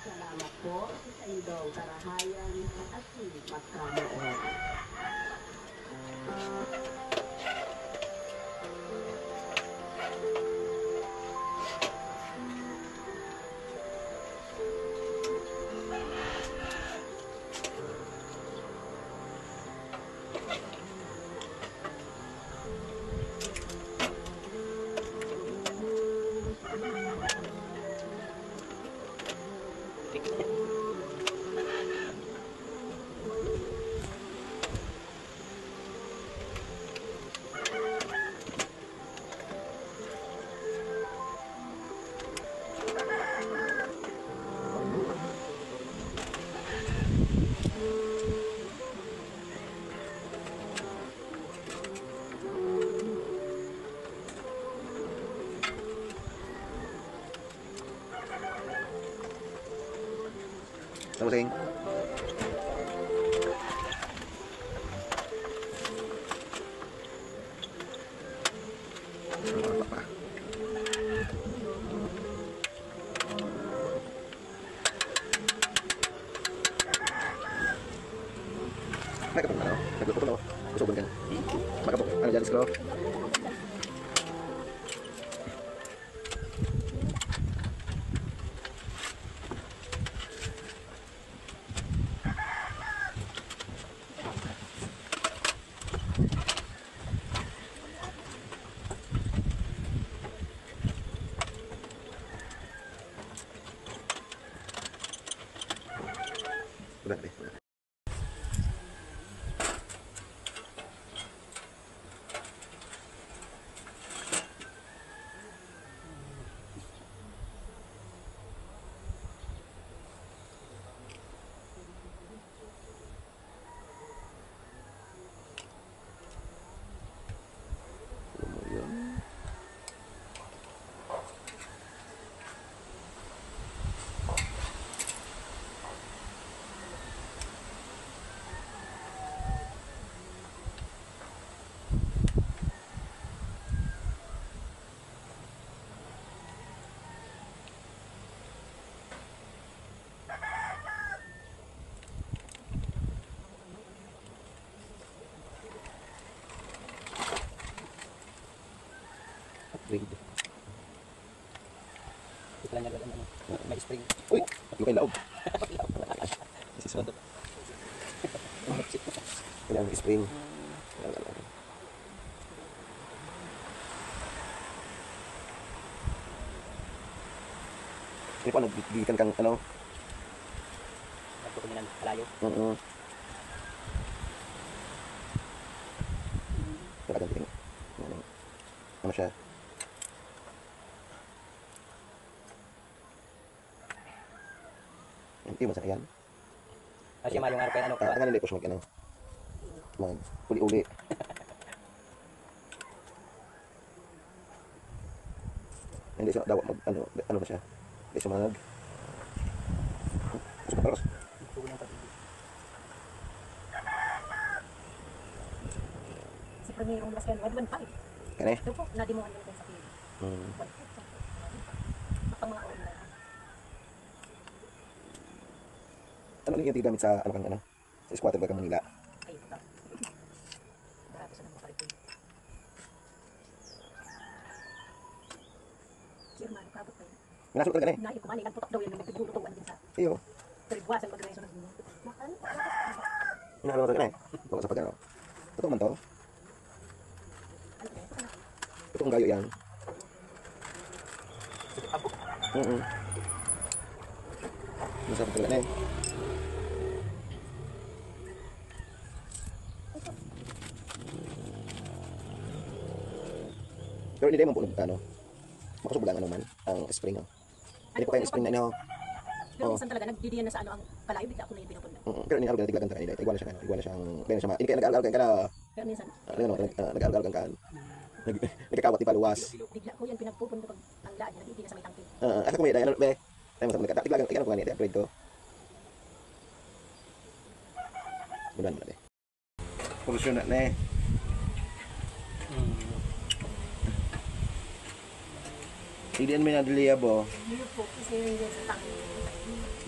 Salamat po sa indong karahayan at pagkamuot. Sabusing. May kapag ano, nagluto ko no, usuban ka. Makapag, ano dyan, iskro? Udah deh. Upgrade. Ito lang yung ano, may spring. Uy! Yung kay laog. This is one. Kailangan ng spring. Ini po, nagbigikan kang ano? Nagtutuminan, kalayo. Nakaganting. Ano siya? Hindi mo sa yan. Kasi yung araw kayo ano. Tangan nila po siya mag-ano. Uli-uli. Hindi siya daw mag ano na siya. Hindi siya mag. Gusto paros. Si Premier mas kan wadwan pa. Kani? Ito po na mo ano sa pili. Mga online. Ano yung gamit sa ano kang ano? Sa squatter ba kang Manila? Ay, ito. Barato sa mga kalito. Sir, man, kabot pa yun. Minasok ka gani? Nain ko man, ilang putok daw yun, nagtigulo to din sa. Iyo. Terbuasan pag-reso ng mga. Makan? Minasok ka gani? Baka sa pagkano. Totoo man to? Totoong gayo yan. Masarap talaga na eh. Pero hindi mo po ano. Makasubog ang ano man, ang spring. Hindi po kayong spring na ino. Pero minsan talaga, nagdidiyan na sa ano ang kalayo, bigla ako na yung pinupunda. Pero ini algo tiglagan kanila. Igual na siya. Igual na siyang, ganyan siya. Hindi kayo nag-algal ka na. Pero minsan, Nag-algal ka. Nagkakawat di paluwas. bigla ko yan pinagpupunta pag ang laan niya, nagdidiyan na sa may tangke. Asa ko may ano be. Tayo mo sa tiglagan, tiglagan ko kanila, upgrade ko. Mudan na eh. Porosyon na eh. Hindi may nadiliya bo. Hindi po, kasi yun sa tangi.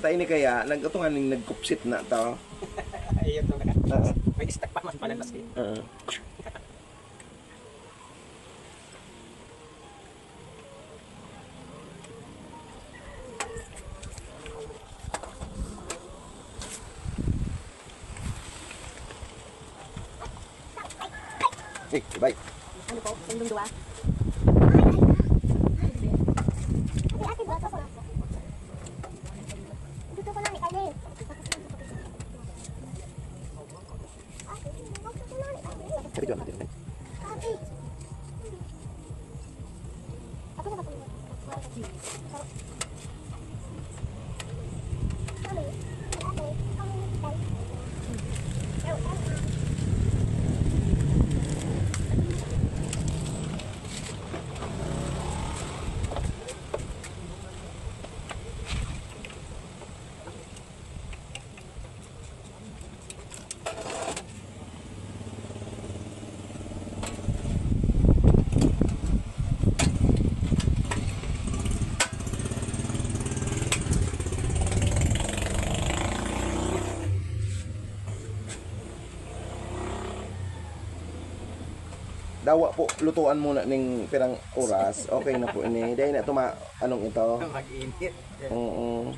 Tayo ni kaya, nag-utungan ng nagkupsit na to. Ayun to ka. Oo. May stack pa man pala kasi. Oo. Bye. Ano po? Sandong dua? Tapi jual natin. Dawa po, lutuan muna ng pirang oras. Okay na po ini. Dahil na tuma anong ito. Mag-init. Oo.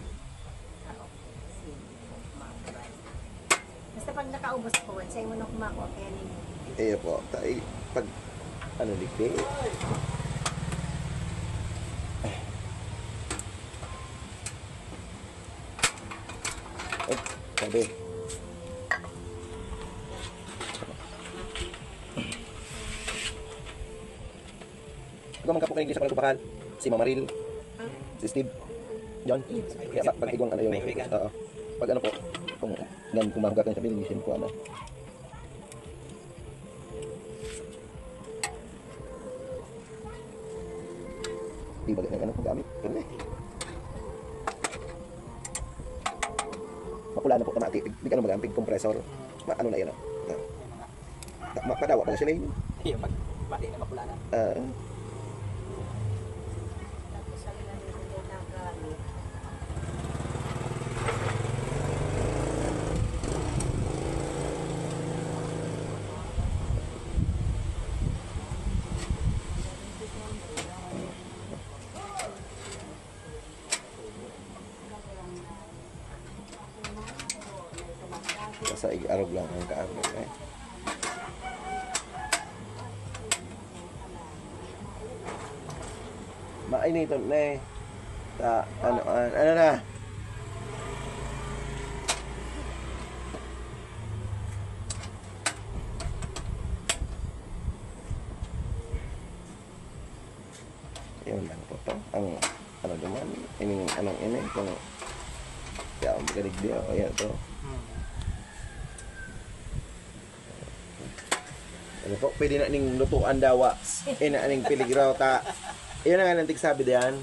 Basta pag nakaubos po, sa'yo mo na kumako, kaya ninyo. Eh po, tay pag ano dikti. Sabi. Ikaw man kapok kayo sa pagkubakan. Si Mamaril. Si Steve. John. Kaya pag igwang ano yung... Oo. Pag ano po, kung yan kumaga kayo sa bilisin ko ano. Di ba ganyan ano kung gamit? Ganun eh. Mapula na po kamati. Big ano magampig compressor. Ano na yan o. Madawa pala sila yun. Yung pag-bati na mapula na. Tapos sa nila nila nagamit. Sa arog lang ang kaarog eh. Mainiton na eh. Ano na? Yun lang po to. Ang ano naman, ining anong ini kung kaya ang magalig dia o yan to. Ano po, pwede na ning lutuan dawa. Na aning piligraw ta. Iyon na nga nantig sabi diyan.